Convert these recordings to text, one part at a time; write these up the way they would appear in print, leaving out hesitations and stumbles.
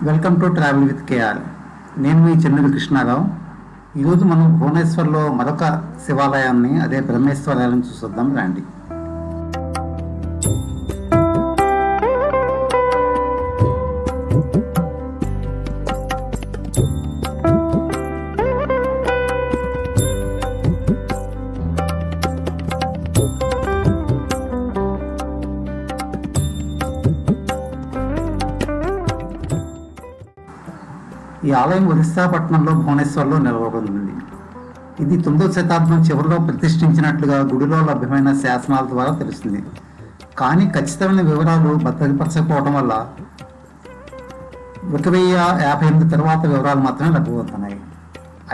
Welcome to travel with KR. నేను మీ చెన్నూరి కృష్ణారావు. ఈరోజు మనం భువనేశ్వర్లో మరొక శివాలయాన్ని, అదే బ్రహ్మేశ్వరాలను చూసొద్దాం రండి. ఈ ఆలయం ఒరిస్సాపట్నంలో భువనేశ్వర్లో నిలవబడింది. ఇది 9వ శతాబ్దం చివరిలో ప్రతిష్ఠించినట్లుగా గుడిలో లభ్యమైన శాసనాల ద్వారా తెలుస్తుంది. కానీ ఖచ్చితమైన వివరాలు భద్రపరచకపోవడం వల్ల 1058 తర్వాత వివరాలు మాత్రమే లభ్యమవుతున్నాయి.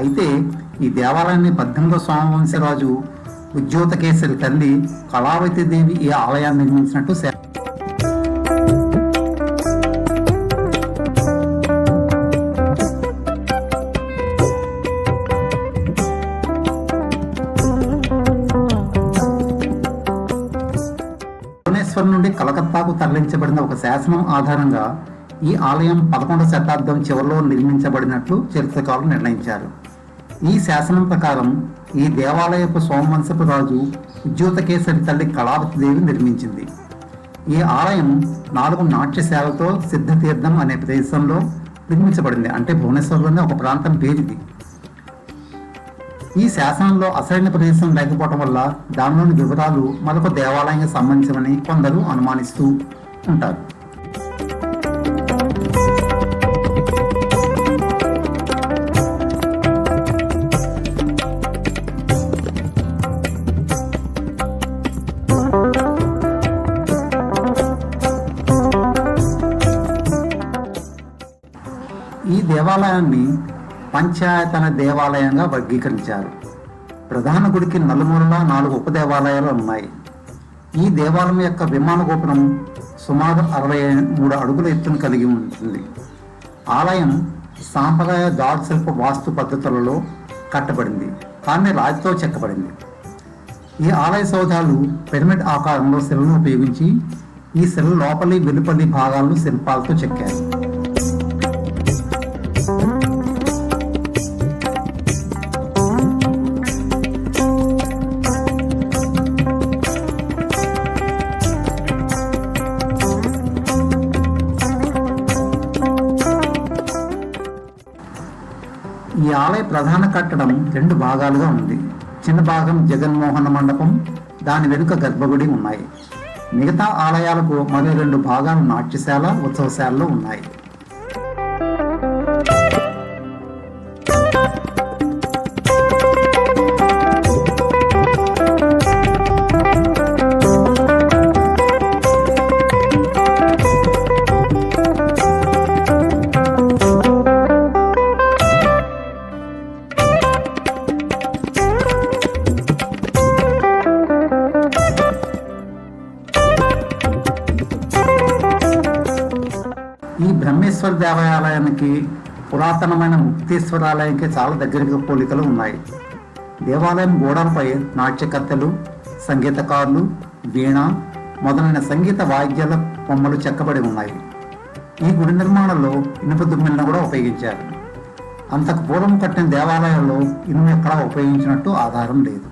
అయితే ఈ దేవాలయాన్ని 18వ సోమవంశరాజు ఉజ్యోతకేసరి తల్లి కళావతి దేవి ఈ ఆలయాన్ని నిర్మించినట్టు నుండి కలకత్తాకు తరలించబడిన ఒక శాసనం ఆధారంగా ఈ ఆలయం 11వ శతాబ్దం చివరిలో నిర్మించబడినట్లు చరిత్రకారులు నిర్ణయించారు. ఈ శాసనం ప్రకారం ఈ దేవాలయపు సోమవంశపు రాజు ఉజ్యోతకేసరి తల్లి కళావతి దేవి నిర్మించింది. ఈ ఆలయం 4 నాట్యశాలతో సిద్ధతీర్థం అనే ప్రదేశంలో నిర్మించబడింది. అంటే భువనేశ్వర్లోనే ఒక ప్రాంతం పేరిది. ఈ శాసనంలో అసలైన ప్రదేశం లేకపోవడం వల్ల దానిలోని వివరాలు మరొక దేవాలయానికి సంబంధించమని కొందరు అనుమానిస్తూ ఉంటారు. ఈ దేవాలయాన్ని పంచాయతన దేవాలయంగా వర్గీకరించారు. ప్రధాన గుడికి నలుమూలలా 4 ఉపదేవాలయాలు ఉన్నాయి. ఈ దేవాలయం యొక్క విమాన గోపురం సుమారు 63 అడుగుల ఎత్తును కలిగి ఉంటుంది. ఆలయం సాంప్రదాయ దాడు శిల్ప వాస్తు పద్ధతులలో కట్టబడింది, కానీ రాతితో చెక్కబడింది. ఈ ఆలయ సౌధాలు పిరమిడ్ ఆకారంలో శిలను ఉపయోగించి ఈ శిల లోపలి వెలుపలి భాగాలను శిల్పాలతో చెక్కారు. ఈ ఆలయ ప్రధాన కట్టడం 2 భాగాలుగా ఉంది. చిన్న భాగం జగన్మోహన మండపం, దాని వెనుక గర్భగుడి ఉన్నాయి. మిగతా ఆలయాలకు మరో 2 భాగాలు నాట్యశాల, ఉత్సవశాలలో ఉన్నాయి. ఈ బ్రహ్మేశ్వర దేవాలయానికి పురాతనమైన ముక్తేశ్వరాలయానికి చాలా దగ్గరగా పోలికలు ఉన్నాయి. దేవాలయం గోడలపై నాట్యకర్తలు, సంగీతకారులు, వీణ మొదలైన సంగీత వాయిద్యాల బొమ్మలు చెక్కబడి ఉన్నాయి. ఈ గుడి నిర్మాణంలో ఇనుప దుమ్మెలను కూడా ఉపయోగించారు. అంతకు పూర్వం కట్టిన దేవాలయాల్లో ఇనుము ఎక్కడా ఉపయోగించినట్టు ఆధారం లేదు.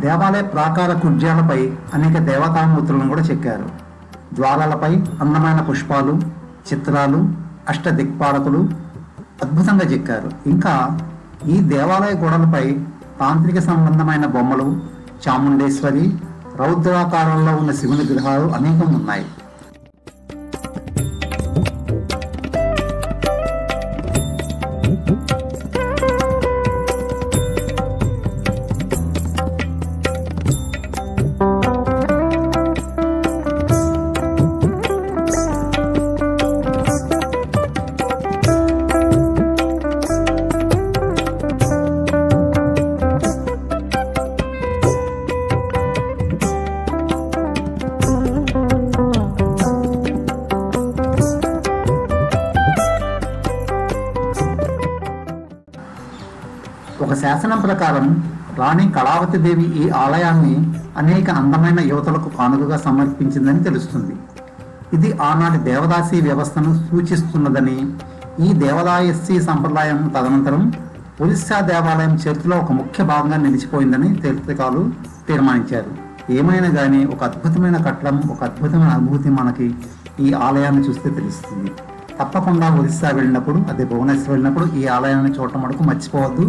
దేవాలయ ప్రాకార కుర్జాలపై అనేక దేవతామూర్తులను కూడా చెక్కారు. ద్వారాలపై అందమైన పుష్పాలు, చిత్రాలు, అష్టదిక్పాలకులు అద్భుతంగా చెక్కారు. ఇంకా ఈ దేవాలయ గోడలపై తాంత్రిక సంబంధమైన బొమ్మలు, చాముండేశ్వరి, రౌద్రాకారంలో ఉన్న శివుని విగ్రహాలు అనేకం ఉన్నాయి. శాసనం ప్రకారం రాణి కళావతి దేవి ఈ ఆలయాన్ని అనేక అందమైన యువతలకు కానుకగా సమర్పించిందని తెలుస్తుంది. ఇది ఆనాటి దేవదాసీ వ్యవస్థను సూచిస్తున్నదని, ఈ దేవదాయస్సీ సంప్రదాయం తదనంతరం ఒరిస్సా దేవాలయం చరిత్రలో ఒక ముఖ్య భాగంగా నిలిచిపోయిందని చరిత్రకారులు తీర్మానించారు. ఏమైనా కానీ ఒక అద్భుతమైన కట్టడం, ఒక అద్భుతమైన అనుభూతి మనకి ఈ ఆలయాన్ని చూస్తే తెలుస్తుంది. తప్పకుండా ఒరిస్సా వెళ్ళినప్పుడు, అదే భువనేశ్వర్ వెళ్ళినప్పుడు ఈ ఆలయాన్ని చూడటం మటుకు మర్చిపోవద్దు.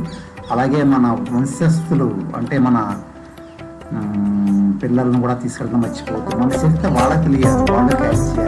అలాగే మన వంశస్థులు అంటే మన పిల్లలను కూడా తీసుకెళ్ళడం మర్చిపోవద్దు. మన చరిత్ర వాళ్ళకి తెలియాలి, వాళ్ళు క్యాచ్ చేయాలి.